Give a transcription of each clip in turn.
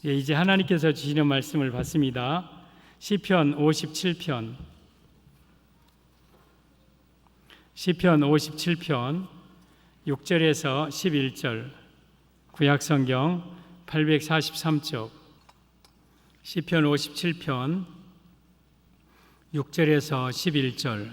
예, 이제 하나님께서 주시는 말씀을 받습니다. 시편 57편 6절에서 11절, 구약성경 843쪽. 시편 57편 6절에서 11절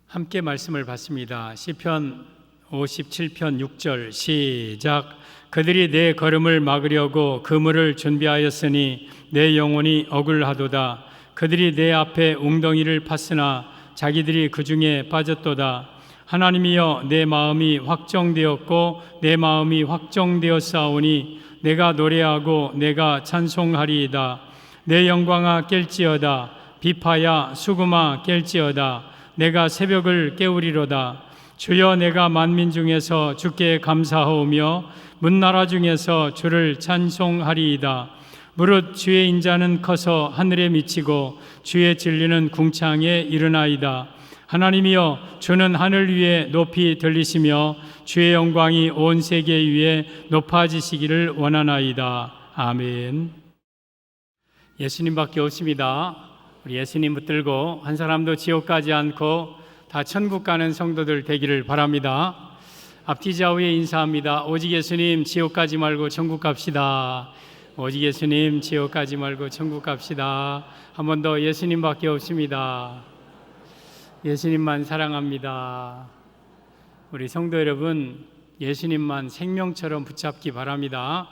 함께 말씀을 받습니다. 시편 57편 6절 시작. 그들이 내 걸음을 막으려고 그물을 준비하였으니 내 영혼이 억울하도다. 그들이 내 앞에 웅덩이를 팠으나 자기들이 그 중에 빠졌도다. 하나님이여, 내 마음이 확정되었고 내 마음이 확정되었사오니 내가 노래하고 내가 찬송하리이다. 내 영광아 깰지어다. 비파야 수금아 깰지어다. 내가 새벽을 깨우리로다. 주여, 내가 만민 중에서 주께 감사하오며 문나라 중에서 주를 찬송하리이다. 무릇 주의 인자는 커서 하늘에 미치고 주의 진리는 궁창에 이르나이다. 하나님이여, 주는 하늘 위에 높이 들리시며 주의 영광이 온 세계 위에 높아지시기를 원하나이다. 아멘. 예수님밖에 없습니다. 우리 예수님 붙들고 한 사람도 지옥 가지 않고 다 천국 가는 성도들 되기를 바랍니다. 앞뒤 좌우에 인사합니다. 오직 예수님 지옥 가지 말고 천국 갑시다. 오직 예수님 지옥 가지 말고 천국 갑시다. 한 번 더. 예수님밖에 없습니다. 예수님만 사랑합니다. 우리 성도 여러분, 예수님만 생명처럼 붙잡기 바랍니다.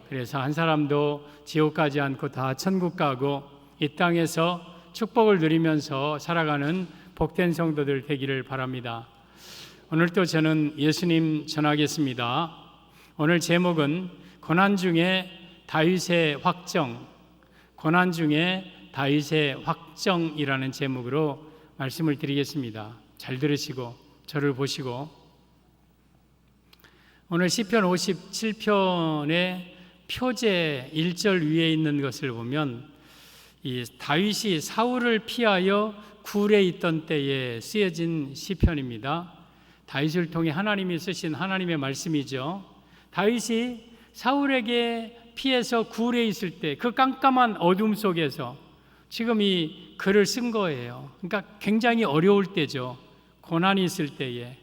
그래서 한 사람도 지옥 가지 않고 다 천국 가고 이 땅에서 축복을 누리면서 살아가는 복된 성도들 되기를 바랍니다. 오늘도 저는 예수님 전하겠습니다. 오늘 제목은 고난 중에 다윗의 확정, 고난 중에 다윗의 확정이라는 제목으로 말씀을 드리겠습니다. 잘 들으시고 저를 보시고, 오늘 시편 57편의 표제 1절 위에 있는 것을 보면 이 다윗이 사울을 피하여 굴에 있던 때에 쓰여진 시편입니다. 다윗을 통해 하나님이 쓰신 하나님의 말씀이죠. 다윗이 사울에게 피해서 굴에 있을 때 그 깜깜한 어둠 속에서 지금 이 글을 쓴 거예요. 그러니까 굉장히 어려울 때죠. 고난이 있을 때에,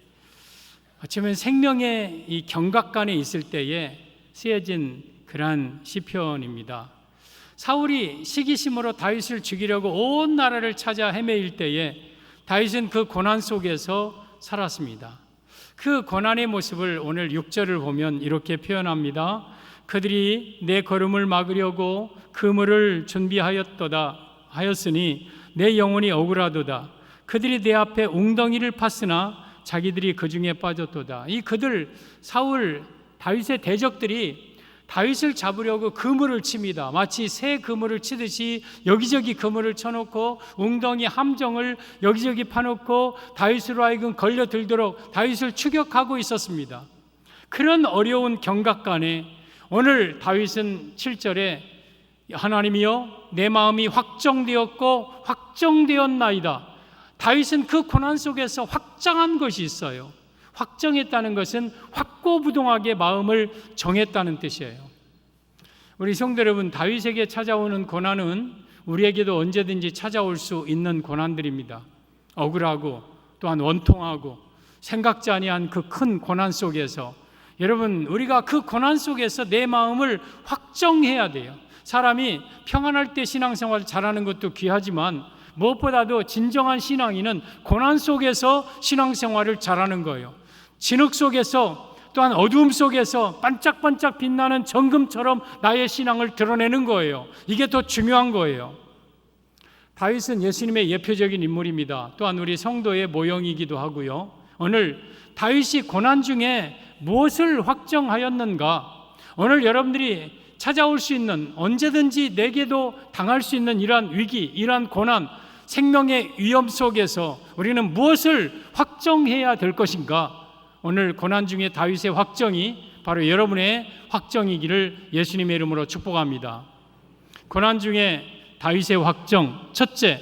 어쩌면 생명의 이 경각간에 있을 때에 쓰여진 그러한 시편입니다. 사울이 시기심으로 다윗을 죽이려고 온 나라를 찾아 헤매일 때에 다윗은 그 고난 속에서 살았습니다. 그 고난의 모습을 오늘 6절을 보면 이렇게 표현합니다. 그들이 내 걸음을 막으려고 그물을 준비하였도다 하였으니 내 영혼이 억울하도다. 그들이 내 앞에 웅덩이를 팠으나 자기들이 그 중에 빠졌도다. 이 그들, 사울, 다윗의 대적들이 다윗을 잡으려고 그물을 칩니다. 마치 새 그물을 치듯이 여기저기 그물을 쳐놓고 웅덩이 함정을 여기저기 파놓고 다윗으로 하여금 걸려들도록 다윗을 추격하고 있었습니다. 그런 어려운 경각간에 오늘 다윗은 7절에 하나님이여, 내 마음이 확정되었고 확정되었나이다. 다윗은 그 고난 속에서 확정한 것이 있어요. 확정했다는 것은 확고부동하게 마음을 정했다는 뜻이에요. 우리 성도 여러분, 다윗에게 찾아오는 고난은 우리에게도 언제든지 찾아올 수 있는 고난들입니다. 억울하고 또한 원통하고 생각지 아니한 그 큰 고난 속에서, 여러분, 우리가 그 고난 속에서 내 마음을 확정해야 돼요. 사람이 평안할 때 신앙생활 잘하는 것도 귀하지만 무엇보다도 진정한 신앙인은 고난 속에서 신앙생활을 잘하는 거예요. 진흙 속에서, 또한 어두움 속에서 반짝반짝 빛나는 정금처럼 나의 신앙을 드러내는 거예요. 이게 더 중요한 거예요. 다윗은 예수님의 예표적인 인물입니다. 또한 우리 성도의 모형이기도 하고요. 오늘 다윗이 고난 중에 무엇을 확정하였는가? 오늘 여러분들이 찾아올 수 있는, 언제든지 내게도 당할 수 있는 이러한 위기, 이러한 고난, 생명의 위험 속에서 우리는 무엇을 확정해야 될 것인가? 오늘 고난 중에 다윗의 확정이 바로 여러분의 확정이기를 예수님의 이름으로 축복합니다. 고난 중에 다윗의 확정, 첫째,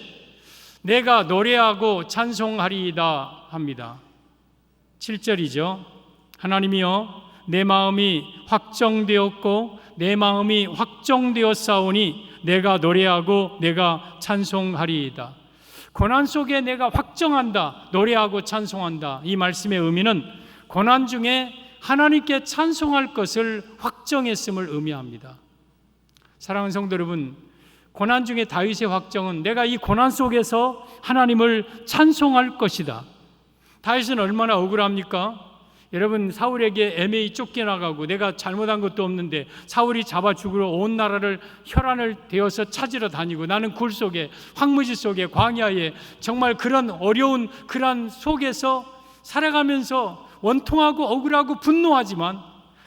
내가 노래하고 찬송하리이다 합니다. 7절이죠. 하나님이여, 내 마음이 확정되었고 내 마음이 확정되었사오니 내가 노래하고 내가 찬송하리이다. 고난 속에 내가 확정한다, 노래하고 찬송한다. 이 말씀의 의미는 고난 중에 하나님께 찬송할 것을 확정했음을 의미합니다. 사랑하는 성도 여러분, 고난 중에 다윗의 확정은 내가 이 고난 속에서 하나님을 찬송할 것이다. 다윗은 얼마나 억울합니까? 여러분, 사울에게 애매히 쫓겨나가고 내가 잘못한 것도 없는데 사울이 잡아 죽으러 온 나라를 혈안을 대어서 찾으러 다니고 나는 굴 속에, 황무지 속에, 광야에 정말 그런 어려운 그런 속에서 살아가면서 원통하고 억울하고 분노하지만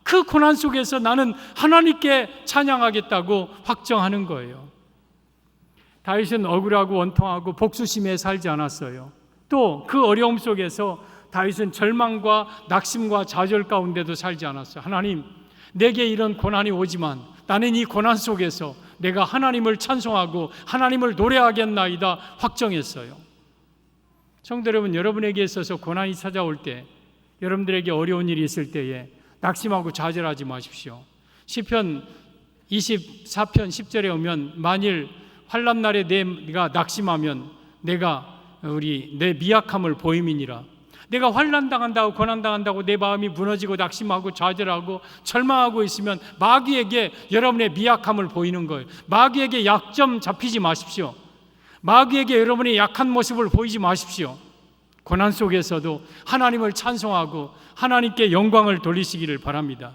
그 고난 속에서 나는 하나님께 찬양하겠다고 확정하는 거예요. 다윗은 억울하고 원통하고 복수심에 살지 않았어요. 또 그 어려움 속에서 다윗은 절망과 낙심과 좌절 가운데도 살지 않았어요. 하나님, 내게 이런 고난이 오지만 나는 이 고난 속에서 내가 하나님을 찬송하고 하나님을 노래하겠나이다 확정했어요. 성도 여러분, 여러분에게 있어서 고난이 찾아올 때, 여러분들에게 어려운 일이 있을 때에 낙심하고 좌절하지 마십시오. 시편 24편 10절에 오면 만일 환난 날에 내가 낙심하면 내가 내 미약함을 보임이니라. 내가 환난 당한다고 고난 당한다고 내 마음이 무너지고 낙심하고 좌절하고 절망하고 있으면 마귀에게 여러분의 미약함을 보이는 거예요. 마귀에게 약점 잡히지 마십시오. 마귀에게 여러분의 약한 모습을 보이지 마십시오. 고난 속에서도 하나님을 찬송하고 하나님께 영광을 돌리시기를 바랍니다.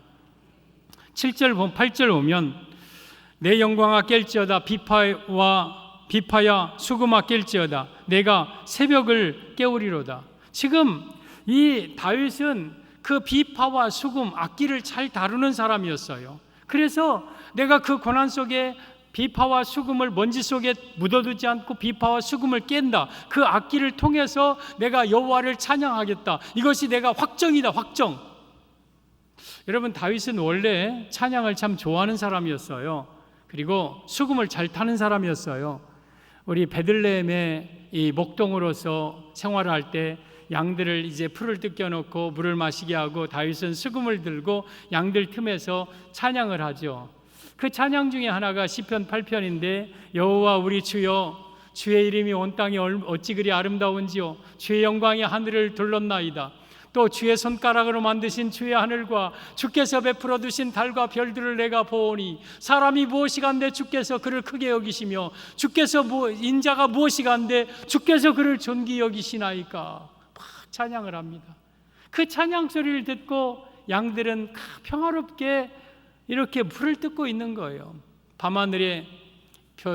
7절 8절 오면 내 영광아 깰지어다 비파야 수금아 깰지어다 내가 새벽을 깨우리로다. 지금 이 다윗은 그 비파와 수금, 악기를 잘 다루는 사람이었어요. 그래서 내가 그 고난 속에 비파와 수금을 먼지 속에 묻어두지 않고 비파와 수금을 깬다. 그 악기를 통해서 내가 여호와를 찬양하겠다. 이것이 내가 확정이다, 확정. 여러분, 다윗은 원래 찬양을 참 좋아하는 사람이었어요. 그리고 수금을 잘 타는 사람이었어요. 우리 베들레헴의 이 목동으로서 생활할 때 양들을 이제 풀을 뜯겨 놓고 물을 마시게 하고 다윗은 수금을 들고 양들 틈에서 찬양을 하죠. 그 찬양 중에 하나가 시편 8편인데 여호와 우리 주여 주의 이름이 온 땅에 어찌 그리 아름다운지요 주의 영광이 하늘을 둘렀나이다. 또 주의 손가락으로 만드신 주의 하늘과 주께서 베풀어 두신 달과 별들을 내가 보오니 사람이 무엇이간데 주께서 그를 크게 여기시며 주께서 인자가 무엇이간데 주께서 그를 존귀 여기시나이까. 찬양을 합니다. 그 찬양 소리를 듣고 양들은 평화롭게 이렇게 불을 뜯고 있는 거예요. 밤하늘에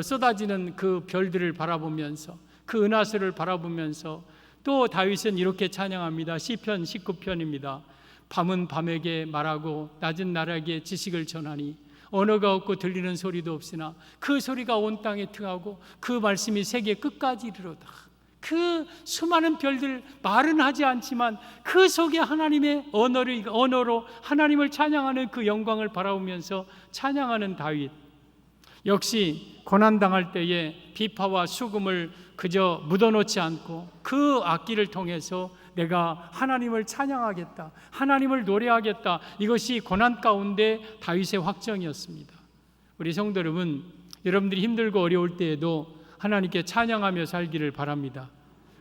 쏟아지는 그 별들을 바라보면서 그 은하수를 바라보면서 또 다윗은 이렇게 찬양합니다. 시편 19편입니다. 밤은 밤에게 말하고 낮은 날에게 지식을 전하니 언어가 없고 들리는 소리도 없으나 그 소리가 온 땅에 등하고 그 말씀이 세계 끝까지 이르로다. 그 수많은 별들 말은 하지 않지만 그 속에 하나님의 언어로 하나님을 찬양하는 그 영광을 바라보면서 찬양하는 다윗. 역시 고난당할 때에 비파와 수금을 그저 묻어놓지 않고 그 악기를 통해서 내가 하나님을 찬양하겠다, 하나님을 노래하겠다. 이것이 고난 가운데 다윗의 확정이었습니다. 우리 성도 여러분, 여러분들이 힘들고 어려울 때에도 하나님께 찬양하며 살기를 바랍니다.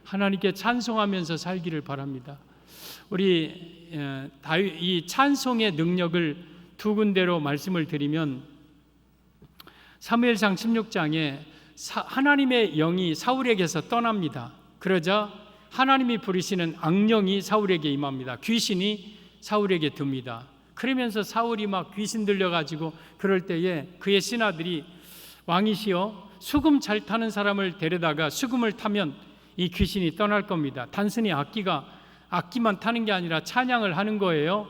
하나님께 찬송하면서 살기를 바랍니다. 우리 이 찬송의 능력을 두 군데로 말씀을 드리면 사무엘상 16장에 하나님의 영이 사울에게서 떠납니다. 그러자 하나님이 부르시는 악령이 사울에게 임합니다. 귀신이 사울에게 듭니다. 그러면서 사울이 막 귀신 들려가지고 그럴 때에 그의 신하들이 왕이시여 수금 잘 타는 사람을 데려다가 수금을 타면 이 귀신이 떠날 겁니다. 단순히 악기만 타는 게 아니라 찬양을 하는 거예요.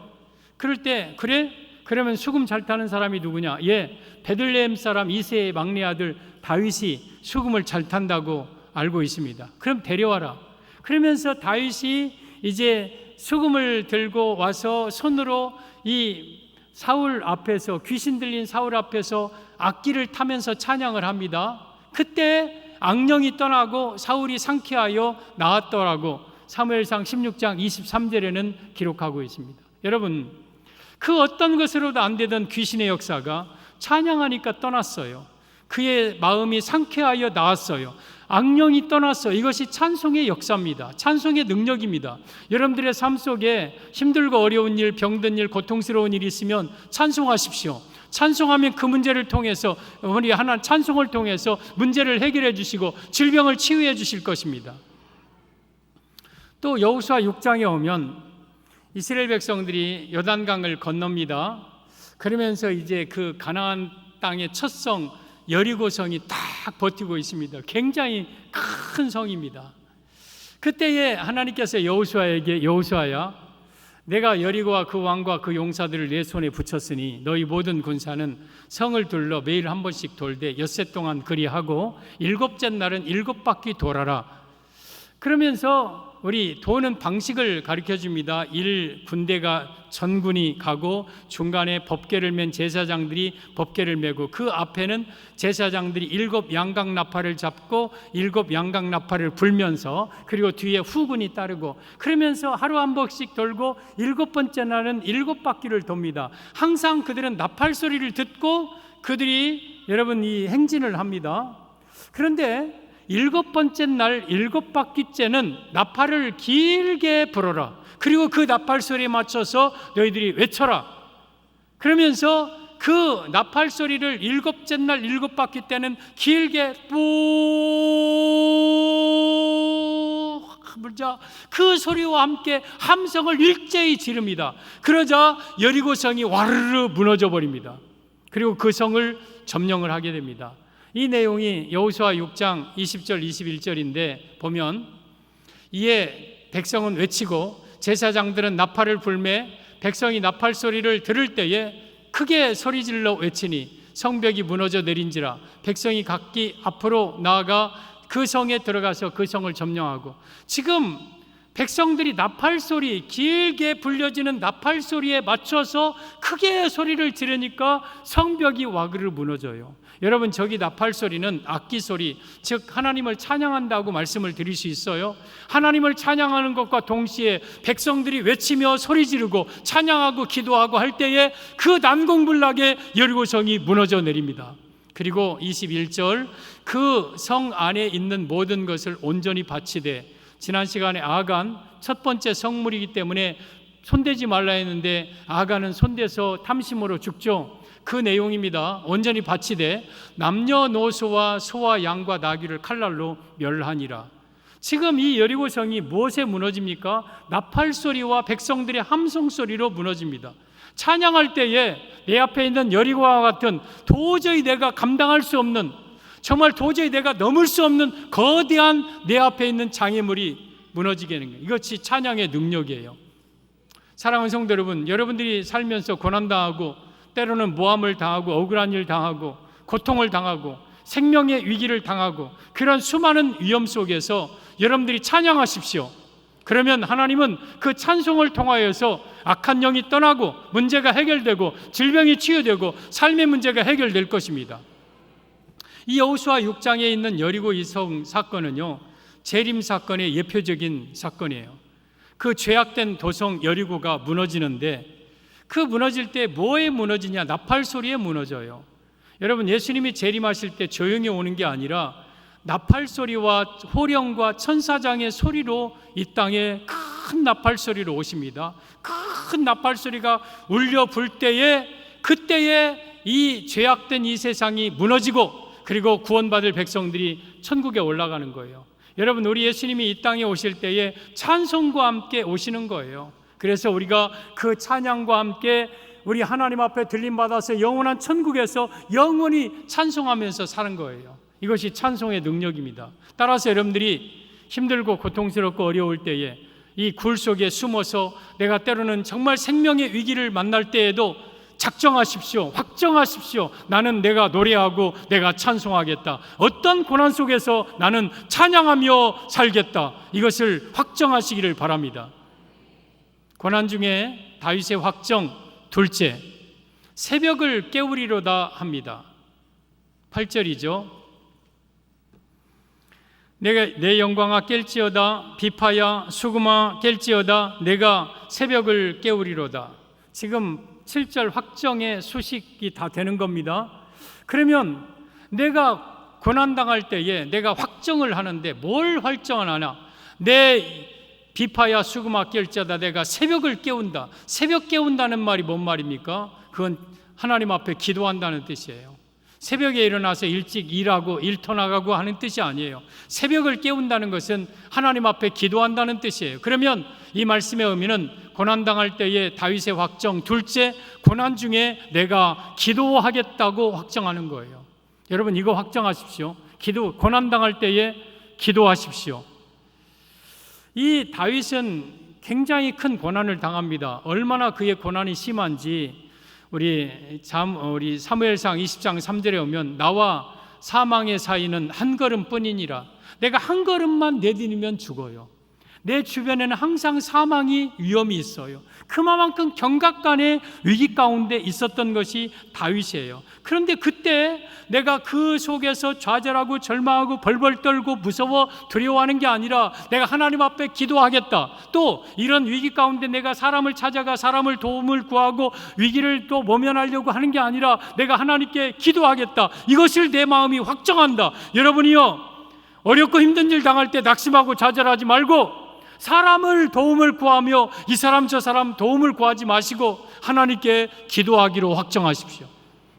그럴 때 그래? 그러면 수금 잘 타는 사람이 누구냐? 예, 베들레헴 사람 이새의 막내 아들 다윗이 수금을 잘 탄다고 알고 있습니다. 그럼 데려와라. 그러면서 다윗이 이제 수금을 들고 와서 손으로 이 사울 앞에서, 귀신 들린 사울 앞에서 악기를 타면서 찬양을 합니다. 그때 악령이 떠나고 사울이 상쾌하여 나았더라고 사무엘상 16장 23절에는 기록하고 있습니다. 여러분, 그 어떤 것으로도 안 되던 귀신의 역사가 찬양하니까 떠났어요. 그의 마음이 상쾌하여 나았어요. 악령이 떠났어요. 이것이 찬송의 역사입니다. 찬송의 능력입니다. 여러분들의 삶 속에 힘들고 어려운 일, 병든 일, 고통스러운 일이 있으면 찬송하십시오. 찬송하면 그 문제를 통해서 우리 하나님 찬송을 통해서 문제를 해결해 주시고 질병을 치유해 주실 것입니다. 또 여호수아 6장에 오면 이스라엘 백성들이 요단강을 건넙니다. 그러면서 이제 그 가나안 땅의 첫 성 여리고성이 딱 버티고 있습니다. 굉장히 큰 성입니다. 그때에 하나님께서 여호수아에게 여호수아야, 내가 여리고와 그 왕과 그 용사들을 내 손에 붙였으니 너희 모든 군사는 성을 둘러 매일 한 번씩 돌되 엿새 동안 그리하고 일곱째 날은 7바퀴 돌아라. 그러면서 우리 도는 방식을 가르쳐 줍니다. 1, 군대가 전군이 가고 중간에 법궤를 맨 제사장들이 법궤를 메고 그 앞에는 제사장들이 7 양각나팔을 잡고 7 양각나팔을 불면서 그리고 뒤에 후군이 따르고 그러면서 하루 한 번씩 돌고 7번째 날은 7바퀴를 돕니다. 항상 그들은 나팔 소리를 듣고 그들이 여러분 이 행진을 합니다. 그런데 7번째 날 7바퀴째는 나팔을 길게 불어라. 그리고 그 나팔 소리에 맞춰서 너희들이 외쳐라. 그러면서 그 나팔 소리를 7째 날 7바퀴 때는 길게 뿌 불자 그 소리와 함께 함성을 일제히 지릅니다. 그러자 여리고성이 와르르 무너져 버립니다. 그리고 그 성을 점령을 하게 됩니다. 이 내용이 여호수아 6장 20절 21절인데 보면 이에 백성은 외치고 제사장들은 나팔을 불매 백성이 나팔 소리를 들을 때에 크게 소리질러 외치니 성벽이 무너져 내린지라 백성이 각기 앞으로 나아가 그 성에 들어가서 그 성을 점령하고 지금 백성들이 나팔 소리 길게 불려지는 나팔 소리에 맞춰서 크게 소리를 지르니까 성벽이 와그르 무너져요. 여러분 저기 나팔 소리는 악기 소리 즉 하나님을 찬양한다고 말씀을 드릴 수 있어요. 하나님을 찬양하는 것과 동시에 백성들이 외치며 소리 지르고 찬양하고 기도하고 할 때에 그 난공불락의 여리고성이 무너져 내립니다. 그리고 21절 그 성 안에 있는 모든 것을 온전히 바치되 지난 시간에 아간 첫 번째 성물이기 때문에 손대지 말라 했는데 아간은 손대서 탐심으로 죽죠. 그 내용입니다. 온전히 바치되 남녀노소와 소와 양과 나귀를 칼날로 멸하니라. 지금 이 여리고성이 무엇에 무너집니까? 나팔 소리와 백성들의 함성 소리로 무너집니다. 찬양할 때에 내 앞에 있는 여리고와 같은 도저히 내가 감당할 수 없는 정말 도저히 내가 넘을 수 없는 거대한 내 앞에 있는 장애물이 무너지게 하는 거예요. 이것이 찬양의 능력이에요. 사랑하는 성도 여러분, 여러분들이 살면서 고난당하고 때로는 모함을 당하고 억울한 일 당하고 고통을 당하고 생명의 위기를 당하고 그런 수많은 위험 속에서 여러분들이 찬양하십시오. 그러면 하나님은 그 찬송을 통하여서 악한 영이 떠나고 문제가 해결되고 질병이 치유되고 삶의 문제가 해결될 것입니다. 이 여호수아 6장에 있는 여리고 이성 사건은요 재림 사건의 예표적인 사건이에요. 그 죄악된 도성 여리고가 무너지는데 그 무너질 때 뭐에 무너지냐? 나팔 소리에 무너져요. 여러분 예수님이 재림하실 때 조용히 오는 게 아니라 나팔 소리와 호령과 천사장의 소리로 이 땅에 큰 나팔 소리로 오십니다. 큰 나팔 소리가 울려 불 때에 그때에 이 죄악된 이 세상이 무너지고 그리고 구원받을 백성들이 천국에 올라가는 거예요. 여러분 우리 예수님이 이 땅에 오실 때에 찬송과 함께 오시는 거예요. 그래서 우리가 그 찬양과 함께 우리 하나님 앞에 들림받아서 영원한 천국에서 영원히 찬송하면서 사는 거예요. 이것이 찬송의 능력입니다. 따라서 여러분들이 힘들고 고통스럽고 어려울 때에 이 굴 속에 숨어서 내가 때로는 정말 생명의 위기를 만날 때에도 작정하십시오. 확정하십시오. 나는 내가 노래하고 내가 찬송하겠다. 어떤 고난 속에서 나는 찬양하며 살겠다. 이것을 확정하시기를 바랍니다. 고난 중에 다윗의 확정 둘째, 새벽을 깨우리로다 합니다. 8절이죠. 내가 내 영광아 깰지어다 비파야 수금아 깰지어다 내가 새벽을 깨우리로다. 지금 7절 확정의 수식이 다 되는 겁니다. 그러면 내가 고난당할 때에 내가 확정을 하는데 뭘 확정을 하냐? 내 비파야 수그마 깰자다 내가 새벽을 깨운다. 새벽 깨운다는 말이 뭔 말입니까? 그건 하나님 앞에 기도한다는 뜻이에요. 새벽에 일어나서 일찍 일하고 일터 나가고 하는 뜻이 아니에요. 새벽을 깨운다는 것은 하나님 앞에 기도한다는 뜻이에요. 그러면 이 말씀의 의미는 고난당할 때에 다윗의 확정, 둘째 고난 중에 내가 기도하겠다고 확정하는 거예요. 여러분 이거 확정하십시오. 고난당할 때에 기도하십시오. 이 다윗은 굉장히 큰 고난을 당합니다. 얼마나 그의 고난이 심한지 우리 사무엘상 20장 3절에 오면 나와 사망의 사이는 한 걸음뿐이니라. 내가 한 걸음만 내디디면 죽어요. 내 주변에는 항상 사망이 위험이 있어요. 그만큼 경각간의 위기 가운데 있었던 것이 다윗이에요. 그런데 그때 내가 그 속에서 좌절하고 절망하고 벌벌 떨고 무서워 두려워하는 게 아니라 내가 하나님 앞에 기도하겠다. 또 이런 위기 가운데 내가 사람을 찾아가 사람을 도움을 구하고 위기를 또 모면하려고 하는 게 아니라 내가 하나님께 기도하겠다. 이것을 내 마음이 확정한다. 여러분이요, 어렵고 힘든 일 당할 때 낙심하고 좌절하지 말고 사람을 도움을 구하며 이 사람 저 사람 도움을 구하지 마시고 하나님께 기도하기로 확정하십시오.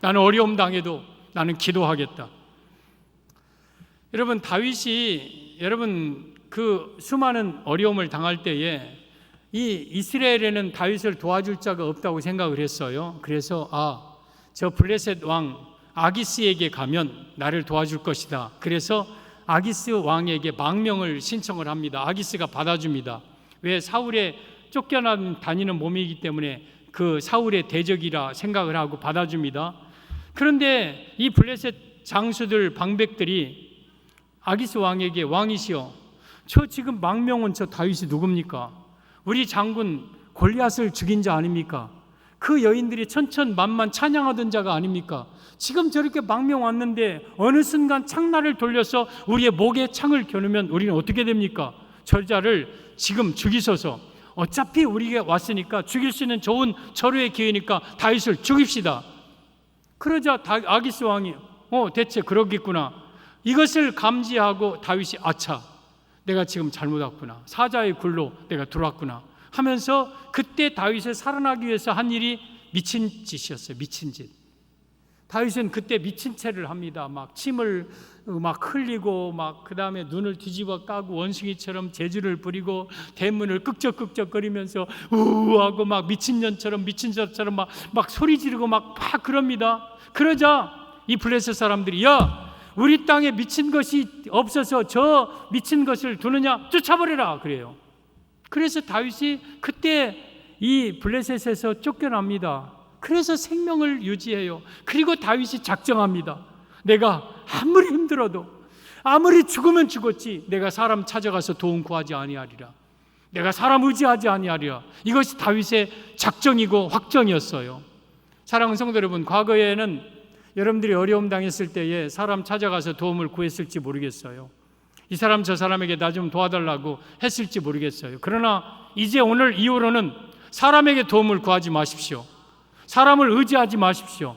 나는 어려움 당해도 나는 기도하겠다. 여러분 다윗이 그 수많은 어려움을 당할 때에 이 이스라엘에는 다윗을 도와줄 자가 없다고 생각을 했어요. 그래서 저 블레셋 왕 아기스에게 가면 나를 도와줄 것이다. 그래서 아기스 왕에게 망명을 신청을 합니다. 아기스가 받아줍니다. 왜? 사울에 쫓겨난 다니는 몸이기 때문에 그 사울의 대적이라 생각을 하고 받아줍니다. 그런데 이 블레셋 장수들 방백들이 아기스 왕에게 왕이시여, 저 지금 망명 온 저 다윗이 누굽니까? 우리 장군 골리앗을 죽인 자 아닙니까? 그 여인들이 천천만만 찬양하던 자가 아닙니까? 지금 저렇게 망명 왔는데 어느 순간 창날을 돌려서 우리의 목에 창을 겨누면 우리는 어떻게 됩니까? 저 자를 지금 죽이소서. 어차피 우리가 왔으니까 죽일 수 있는 좋은 절호의 기회니까 다윗을 죽입시다. 그러자 아기스 왕이 대체 그러겠구나. 이것을 감지하고 다윗이 아차, 내가 지금 잘못 왔구나. 사자의 굴로 내가 들어왔구나 하면서 그때 다윗을 살아나기 위해서 한 일이 미친 짓이었어요. 미친 짓. 다윗은 그때 미친 채를 합니다. 막 침을 막 흘리고 그 다음에 눈을 뒤집어 까고 원숭이처럼 재주를 부리고 대문을 끄적끄적거리면서 우하고 막 미친년처럼 미친자처럼 막 소리 지르고 막 그럽니다. 그러자 이 블레셋 사람들이 우리 땅에 미친 것이 없어서 저 미친 것을 두느냐, 쫓아버려라 그래요. 그래서 다윗이 그때 이 블레셋에서 쫓겨납니다. 그래서 생명을 유지해요. 그리고 다윗이 작정합니다. 내가 아무리 힘들어도, 아무리 죽으면 죽었지, 내가 사람 찾아가서 도움 구하지 아니하리라. 내가 사람 의지하지 아니하리라. 이것이 다윗의 작정이고 확정이었어요. 사랑하는 성도 여러분, 과거에는 여러분들이 어려움 당했을 때에 사람 찾아가서 도움을 구했을지 모르겠어요. 이 사람 저 사람에게 나 좀 도와달라고 했을지 모르겠어요. 그러나 이제 오늘 이후로는 사람에게 도움을 구하지 마십시오. 사람을 의지하지 마십시오.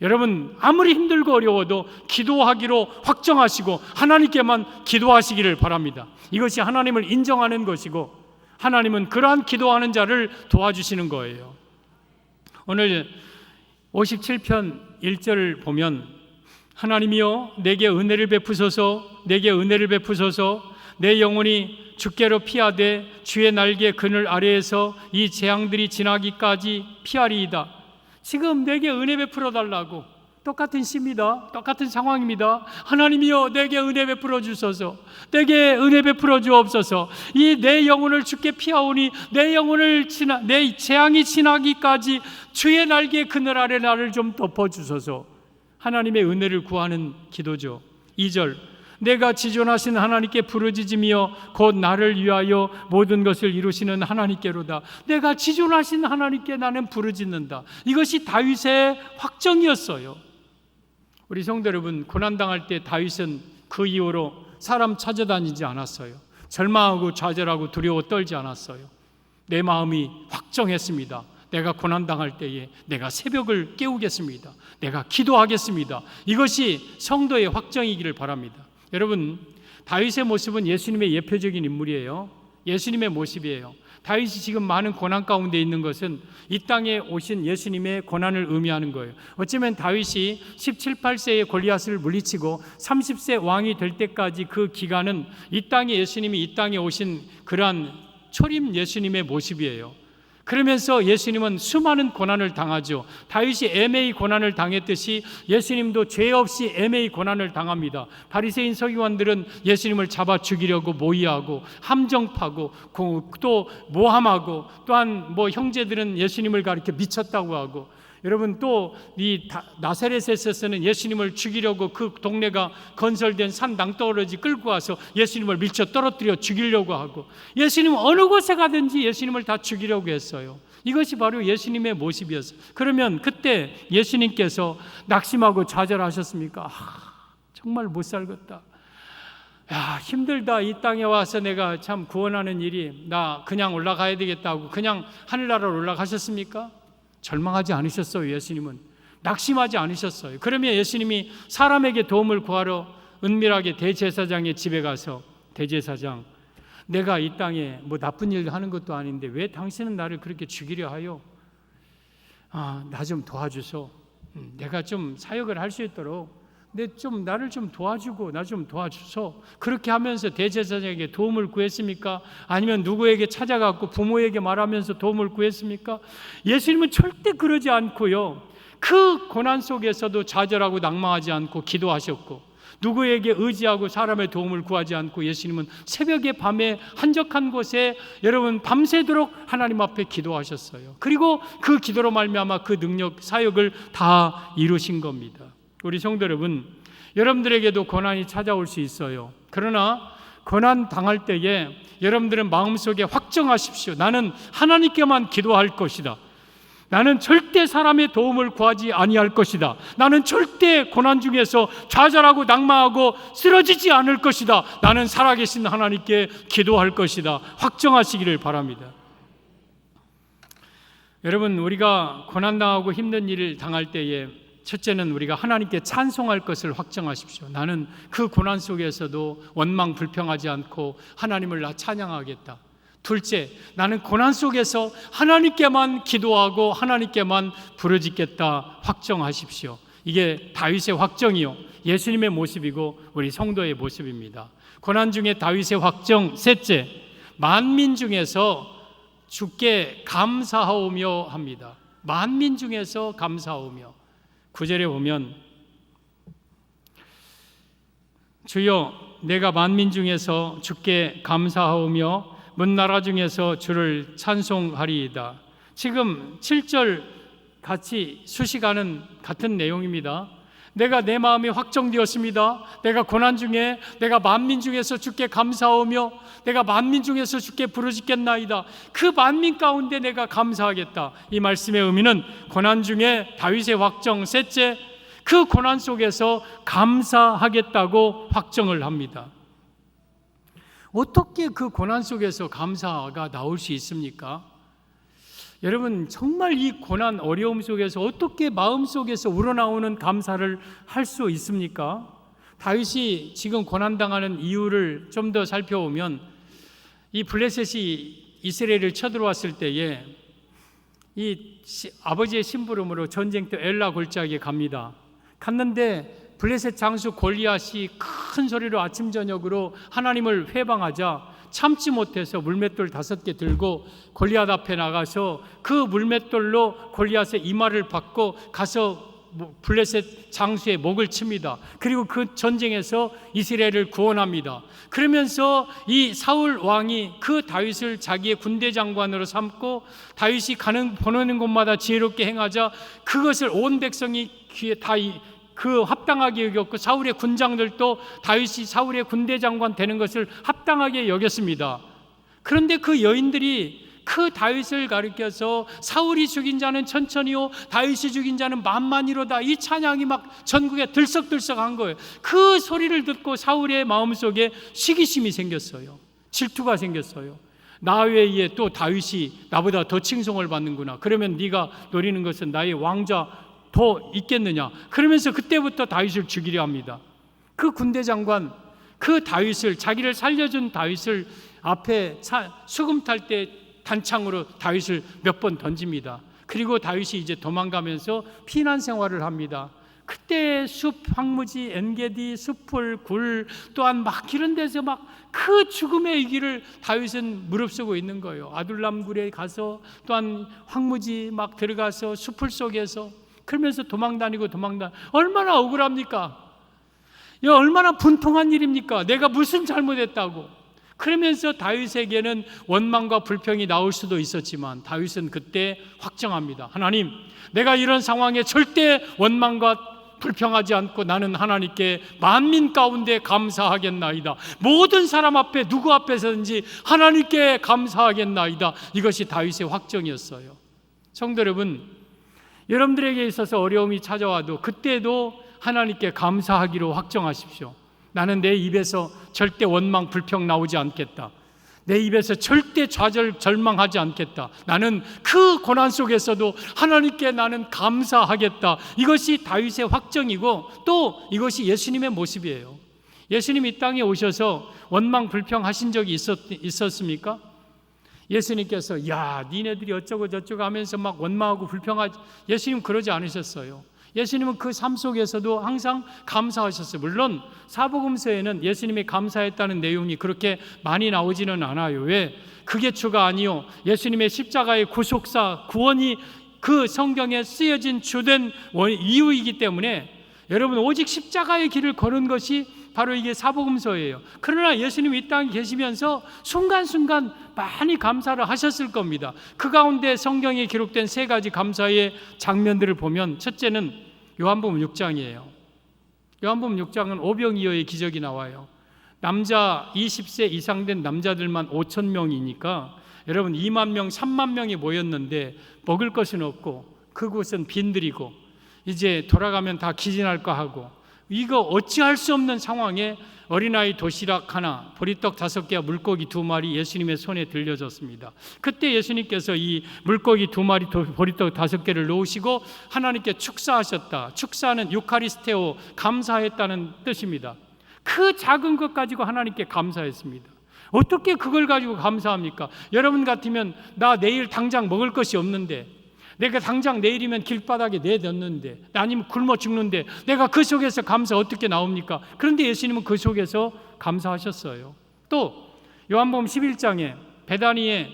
여러분 아무리 힘들고 어려워도 기도하기로 확정하시고 하나님께만 기도하시기를 바랍니다. 이것이 하나님을 인정하는 것이고 하나님은 그러한 기도하는 자를 도와주시는 거예요. 오늘 57편 1절을 보면 하나님이여 내게 은혜를 베푸소서, 내게 은혜를 베푸소서. 내 영혼이 주께로 피하되 주의 날개 그늘 아래에서 이 재앙들이 지나기까지 피하리이다. 지금 내게 은혜 베풀어 달라고 똑같은 시입니다. 똑같은 상황입니다. 하나님이여 내게 은혜 베풀어 주소서. 내게 은혜 베풀어 주옵소서. 이 내 영혼을 주께 피하오니 내 재앙이 지나기까지 주의 날개 그늘 아래 나를 좀 덮어 주소서. 하나님의 은혜를 구하는 기도죠. 2절 내가 지존하신 하나님께 부르짖으며 곧 나를 위하여 모든 것을 이루시는 하나님께로다. 내가 지존하신 하나님께 나는 부르짖는다. 이것이 다윗의 확정이었어요. 우리 성도 여러분, 고난당할 때 다윗은 그 이후로 사람 찾아다니지 않았어요. 절망하고 좌절하고 두려워 떨지 않았어요. 내 마음이 확정했습니다. 내가 고난당할 때에 내가 새벽을 깨우겠습니다. 내가 기도하겠습니다. 이것이 성도의 확정이기를 바랍니다. 여러분, 다윗의 모습은 예수님의 예표적인 인물이에요. 예수님의 모습이에요. 다윗이 지금 많은 고난 가운데 있는 것은 이 땅에 오신 예수님의 고난을 의미하는 거예요. 어쩌면 다윗이 17, 8세에 골리앗을 물리치고 30세 왕이 될 때까지 그 기간은 이 땅에 예수님이 이 땅에 오신 그러한 초림 예수님의 모습이에요. 그러면서 예수님은 수많은 고난을 당하죠. 다윗이 애매히 고난을 당했듯이 예수님도 죄 없이 애매히 고난을 당합니다. 바리새인 서기관들은 예수님을 잡아 죽이려고 모의하고 함정파고 또 모함하고, 또한 형제들은 예수님을 가리켜 미쳤다고 하고, 여러분 또 이 나사렛에서는 예수님을 죽이려고 그 동네가 건설된 산 낭떠러지 끌고 와서 예수님을 밀쳐 떨어뜨려 죽이려고 하고, 예수님 어느 곳에 가든지 예수님을 다 죽이려고 했어요. 이것이 바로 예수님의 모습이었어요. 그러면 그때 예수님께서 낙심하고 좌절하셨습니까? 정말 못 살겠다. 야, 힘들다. 이 땅에 와서 내가 참 구원하는 일이, 나 그냥 올라가야 되겠다고 그냥 하늘나라로 올라가셨습니까? 절망하지 않으셨어요. 예수님은 낙심하지 않으셨어요. 그러면 예수님이 사람에게 도움을 구하러 은밀하게 대제사장의 집에 가서, 대제사장, 내가 이 땅에 뭐 나쁜 일 하는 것도 아닌데 왜 당신은 나를 그렇게 죽이려 하여? 나 좀 도와주소. 내가 좀 사역을 할 수 있도록 나를 좀 도와주고 나 좀 도와주소. 그렇게 하면서 대제사장에게 도움을 구했습니까? 아니면 누구에게 찾아가고 부모에게 말하면서 도움을 구했습니까? 예수님은 절대 그러지 않고요, 그 고난 속에서도 좌절하고 낭망하지 않고 기도하셨고, 누구에게 의지하고 사람의 도움을 구하지 않고 예수님은 새벽에 밤에 한적한 곳에 여러분 밤새도록 하나님 앞에 기도하셨어요. 그리고 그 기도로 말미암아 그 능력 사역을 다 이루신 겁니다. 우리 성도 여러분, 여러분들에게도 고난이 찾아올 수 있어요. 그러나 고난 당할 때에 여러분들은 마음속에 확정하십시오. 나는 하나님께만 기도할 것이다. 나는 절대 사람의 도움을 구하지 아니할 것이다. 나는 절대 고난 중에서 좌절하고 낭망하고 쓰러지지 않을 것이다. 나는 살아계신 하나님께 기도할 것이다. 확정하시기를 바랍니다. 여러분, 우리가 고난당하고 힘든 일을 당할 때에 첫째는 우리가 하나님께 찬송할 것을 확정하십시오. 나는 그 고난 속에서도 원망 불평하지 않고 하나님을 나 찬양하겠다. 둘째, 나는 고난 속에서 하나님께만 기도하고 하나님께만 부르짖겠다. 확정하십시오. 이게 다윗의 확정이요, 예수님의 모습이고 우리 성도의 모습입니다. 고난 중에 다윗의 확정. 셋째, 만민 중에서 주께 감사하오며 합니다. 만민 중에서 감사하오며. 9절에 보면, 주여 내가 만민 중에서 주께 감사하오며 문나라 중에서 주를 찬송하리이다. 지금 7절 같이 수식하는 같은 내용입니다. 내가 내 마음이 확정되었습니다. 내가 고난 중에 내가 만민 중에서 주께 감사하오며 내가 만민 중에서 주께 부르짖겠나이다. 그 만민 가운데 내가 감사하겠다. 이 말씀의 의미는 고난 중에 다윗의 확정. 셋째, 그 고난 속에서 감사하겠다고 확정을 합니다. 어떻게 그 고난 속에서 감사가 나올 수 있습니까? 여러분, 정말 이 고난 어려움 속에서 어떻게 마음속에서 우러나오는 감사를 할 수 있습니까? 다윗이 지금 고난당하는 이유를 좀 더 살펴보면, 이 블레셋이 이스라엘을 쳐들어왔을 때에 이 아버지의 심부름으로 전쟁터 엘라 골짜기에 갑니다. 갔는데 블레셋 장수 골리앗이 큰 소리로 아침 저녁으로 하나님을 회방하자 참지 못해서 물맷돌 5개 들고 골리앗 앞에 나가서 그 물맷돌로 골리앗의 이마를 받고 가서 블레셋 장수의 목을 칩니다. 그리고 그 전쟁에서 이스라엘을 구원합니다. 그러면서 이 사울 왕이 그 다윗을 자기의 군대 장관으로 삼고 다윗이 보내는 곳마다 지혜롭게 행하자 그것을 온 백성이 귀에 다 그 합당하게 여겼고, 사울의 군장들도 다윗이 사울의 군대 장관 되는 것을 합당하게 여겼습니다. 그런데 그 여인들이 그 다윗을 가리켜서 사울이 죽인 자는 천천히요 다윗이 죽인 자는 만만이로다, 이 찬양이 막 전국에 들썩들썩한 거예요. 그 소리를 듣고 사울의 마음속에 시기심이 생겼어요. 질투가 생겼어요. 나 외에 또 다윗이 나보다 더 칭송을 받는구나. 그러면 네가 노리는 것은 나의 왕자 더 있겠느냐. 그러면서 그때부터 다윗을 죽이려 합니다. 그 군대 장관, 그 다윗을, 자기를 살려준 다윗을 앞에 수금 탈 때 단창으로 다윗을 몇 번 던집니다. 그리고 다윗이 이제 도망가면서 피난 생활을 합니다. 그때 숲, 황무지, 엔게디, 숲을, 굴 또한 막 이런 데서 막 그 죽음의 길을 다윗은 무릅쓰고 있는 거예요. 아둘람 굴에 가서 또한 황무지 막 들어가서 숲을 속에서 그러면서 도망다니고 얼마나 억울합니까? 얼마나 분통한 일입니까? 내가 무슨 잘못했다고. 그러면서 다윗에게는 원망과 불평이 나올 수도 있었지만 다윗은 그때 확정합니다. 하나님, 내가 이런 상황에 절대 원망과 불평하지 않고 나는 하나님께 만민 가운데 감사하겠나이다. 모든 사람 앞에 누구 앞에서든지 하나님께 감사하겠나이다. 이것이 다윗의 확정이었어요. 성도 여러분, 여러분들에게 있어서 어려움이 찾아와도 그때도 하나님께 감사하기로 확정하십시오. 나는 내 입에서 절대 원망, 불평 나오지 않겠다. 내 입에서 절대 좌절, 절망하지 않겠다. 나는 그 고난 속에서도 하나님께 나는 감사하겠다. 이것이 다윗의 확정이고 또 이것이 예수님의 모습이에요. 예수님이 이 땅에 오셔서 원망, 불평하신 적이 있었습니까? 예수님께서 야, 니네들이 어쩌고 저쩌고 하면서 막 원망하고 불평하지, 예수님 그러지 않으셨어요. 예수님은 그 삶 속에서도 항상 감사하셨어요. 물론 사복음서에는 예수님이 감사했다는 내용이 그렇게 많이 나오지는 않아요. 왜? 그게 주가 아니요, 예수님의 십자가의 구속사, 구원이 그 성경에 쓰여진 주된 이유이기 때문에 여러분, 오직 십자가의 길을 걸은 것이 바로 이게 사복음서예요. 그러나 예수님이 이 땅에 계시면서 순간순간 많이 감사를 하셨을 겁니다. 그 가운데 성경에 기록된 세 가지 감사의 장면들을 보면 첫째는 요한복음 6장이에요. 요한복음 6장은 오병이어의 기적이 나와요. 남자 20세 이상 된 남자들만 5천 명이니까 여러분 2만 명, 3만 명이 모였는데 먹을 것은 없고 그곳은 빈들이고 이제 돌아가면 다 기진할까 하고 이거 어찌할 수 없는 상황에 어린아이 도시락 하나, 보리떡 5개와 물고기 2마리 예수님의 손에 들려졌습니다. 그때 예수님께서 이 물고기 2마리, 보리떡 5개를 놓으시고 하나님께 축사하셨다. 축사는 유카리스테오, 감사했다는 뜻입니다. 그 작은 것 가지고 하나님께 감사했습니다. 어떻게 그걸 가지고 감사합니까? 여러분 같으면 나 내일 당장 먹을 것이 없는데, 내가 당장 내일이면 길바닥에 내뒀는데, 아니면 굶어 죽는데 내가 그 속에서 감사 어떻게 나옵니까? 그런데 예수님은 그 속에서 감사하셨어요. 또 요한복음 11장에 베다니에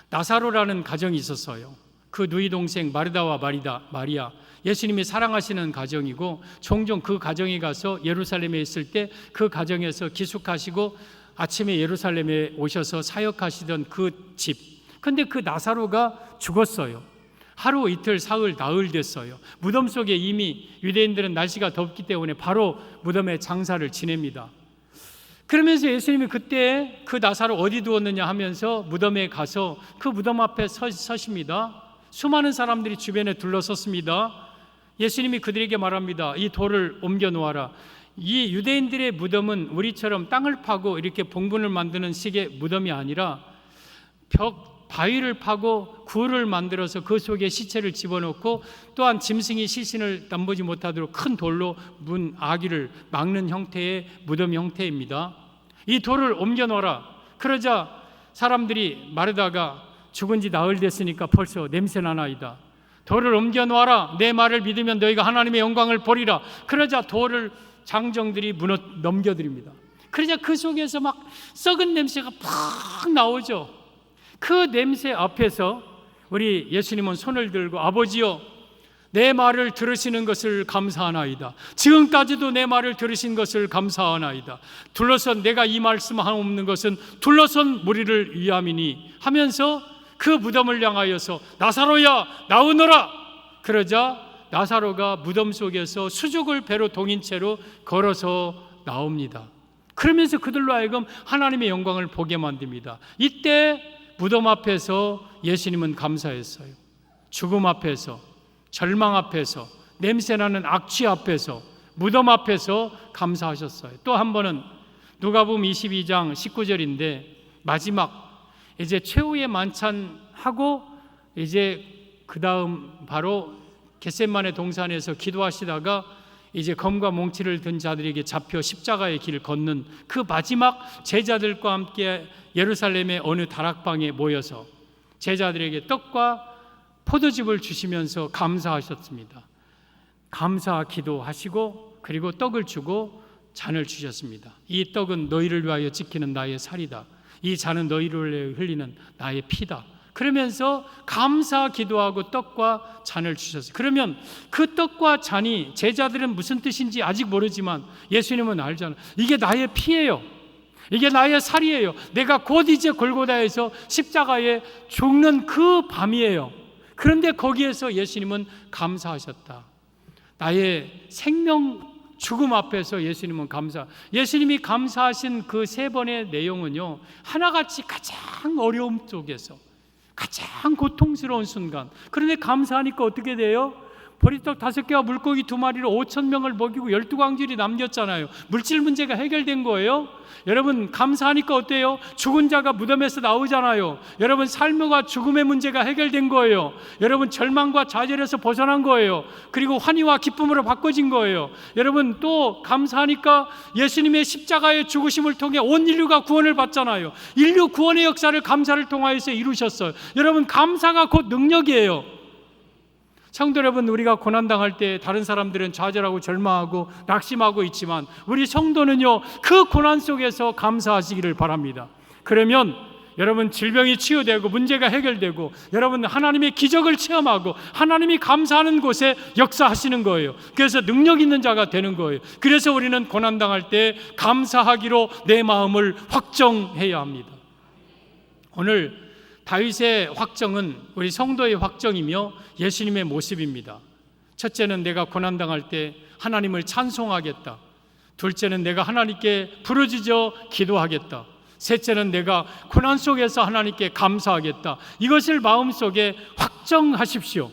나사로라는 가정이 있었어요. 그 누이 동생 마르다와 마리아, 예수님이 사랑하시는 가정이고 종종 그 가정에 가서 예루살렘에 있을 때 그 가정에서 기숙하시고 아침에 예루살렘에 오셔서 사역하시던 그 집. 근데 그 나사로가 죽었어요. 하루 이틀 사흘 나흘 됐어요. 무덤 속에 이미 유대인들은 날씨가 덥기 때문에 바로 무덤에 장사를 지냅니다. 그러면서 예수님이 그때 그 나사로 어디 두었느냐 하면서 무덤에 가서 그 무덤 앞에 서십니다. 수많은 사람들이 주변에 둘러섰습니다. 예수님이 그들에게 말합니다. 이 돌을 옮겨 놓아라. 이 유대인들의 무덤은 우리처럼 땅을 파고 이렇게 봉분을 만드는 식의 무덤이 아니라 바위를 파고 굴을 만들어서 그 속에 시체를 집어넣고 또한 짐승이 시신을 남보지 못하도록 큰 돌로 문 아기를 막는 형태의 무덤 형태입니다. 이 돌을 옮겨놓아라. 그러자 사람들이 마르다가 죽은 지 나흘 됐으니까 벌써 냄새나나이다. 돌을 옮겨놓아라. 내 말을 믿으면 너희가 하나님의 영광을 보리라. 그러자 돌을 장정들이 넘겨드립니다. 그러자 그 속에서 막 썩은 냄새가 팍 나오죠. 그 냄새 앞에서 우리 예수님은 손을 들고 아버지여, 내 말을 들으시는 것을 감사하나이다. 지금까지도 내 말을 들으신 것을 감사하나이다. 둘러선 내가 이 말씀하옵는 것은 둘러선 무리를 위함이니 하면서 그 무덤을 향하여서 나사로야 나오너라. 그러자 나사로가 무덤 속에서 수족을 배로 동인 채로 걸어서 나옵니다. 그러면서 그들로 하여금 하나님의 영광을 보게 만듭니다. 이때 무덤 앞에서 예수님은 감사했어요. 죽음 앞에서, 절망 앞에서, 냄새나는 악취 앞에서, 무덤 앞에서 감사하셨어요. 또 한 번은 누가복음 22장 19절인데 마지막 이제 최후의 만찬하고 이제 그 다음 바로 겟세마네 동산에서 기도하시다가 이제 검과 몽치를 든 자들에게 잡혀 십자가의 길을 걷는 그 마지막 제자들과 함께 예루살렘의 어느 다락방에 모여서 제자들에게 떡과 포도즙을 주시면서 감사하셨습니다. 감사 기도하시고 그리고 떡을 주고 잔을 주셨습니다. 이 떡은 너희를 위하여 지키는 나의 살이다. 이 잔은 너희를 위하여 흘리는 나의 피다. 그러면서 감사 기도하고 떡과 잔을 주셨어요. 그러면 그 떡과 잔이 제자들은 무슨 뜻인지 아직 모르지만 예수님은 알잖아요. 이게 나의 피예요. 이게 나의 살이에요. 내가 곧 이제 골고다에서 십자가에 죽는 그 밤이에요. 그런데 거기에서 예수님은 감사하셨다. 나의 생명 죽음 앞에서 예수님은 예수님이 감사하신 그 3번의 내용은요, 하나같이 가장 어려움 속에서 가장 고통스러운 순간. 그런데 감사하니까 어떻게 돼요? 보리떡 5개와 물고기 2마리로 5,000명을 먹이고 12광질이 남겼잖아요. 물질 문제가 해결된 거예요. 여러분 감사하니까 어때요? 죽은 자가 무덤에서 나오잖아요. 여러분 삶과 죽음의 문제가 해결된 거예요. 여러분 절망과 좌절에서 벗어난 거예요. 그리고 환희와 기쁨으로 바꿔진 거예요. 여러분 또 감사하니까 예수님의 십자가의 죽으심을 통해 온 인류가 구원을 받잖아요. 인류 구원의 역사를 감사를 통하여서 이루셨어요. 여러분 감사가 곧 능력이에요. 성도 여러분, 우리가 고난당할 때 다른 사람들은 좌절하고 절망하고 낙심하고 있지만 우리 성도는요, 그 고난 속에서 감사하시기를 바랍니다. 그러면 여러분 질병이 치유되고 문제가 해결되고 여러분 하나님의 기적을 체험하고 하나님이 감사하는 곳에 역사하시는 거예요. 그래서 능력 있는 자가 되는 거예요. 그래서 우리는 고난당할 때 감사하기로 내 마음을 확정해야 합니다. 오늘 다윗의 확정은 우리 성도의 확정이며 예수님의 모습입니다. 첫째는 내가 고난당할 때 하나님을 찬송하겠다. 둘째는 내가 하나님께 부르짖어 기도하겠다. 셋째는 내가 고난 속에서 하나님께 감사하겠다. 이것을 마음속에 확정하십시오.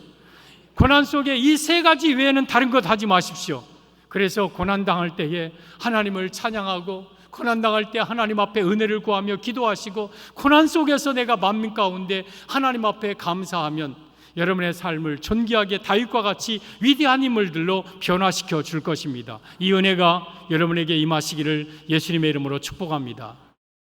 고난 속에 이 3가지 외에는 다른 것 하지 마십시오. 그래서 고난당할 때에 하나님을 찬양하고 고난당할 때 하나님 앞에 은혜를 구하며 기도하시고 고난 속에서 내가 만민 가운데 하나님 앞에 감사하면 여러분의 삶을 존귀하게 다윗과 같이 위대한 인물들로 변화시켜 줄 것입니다. 이 은혜가 여러분에게 임하시기를 예수님의 이름으로 축복합니다.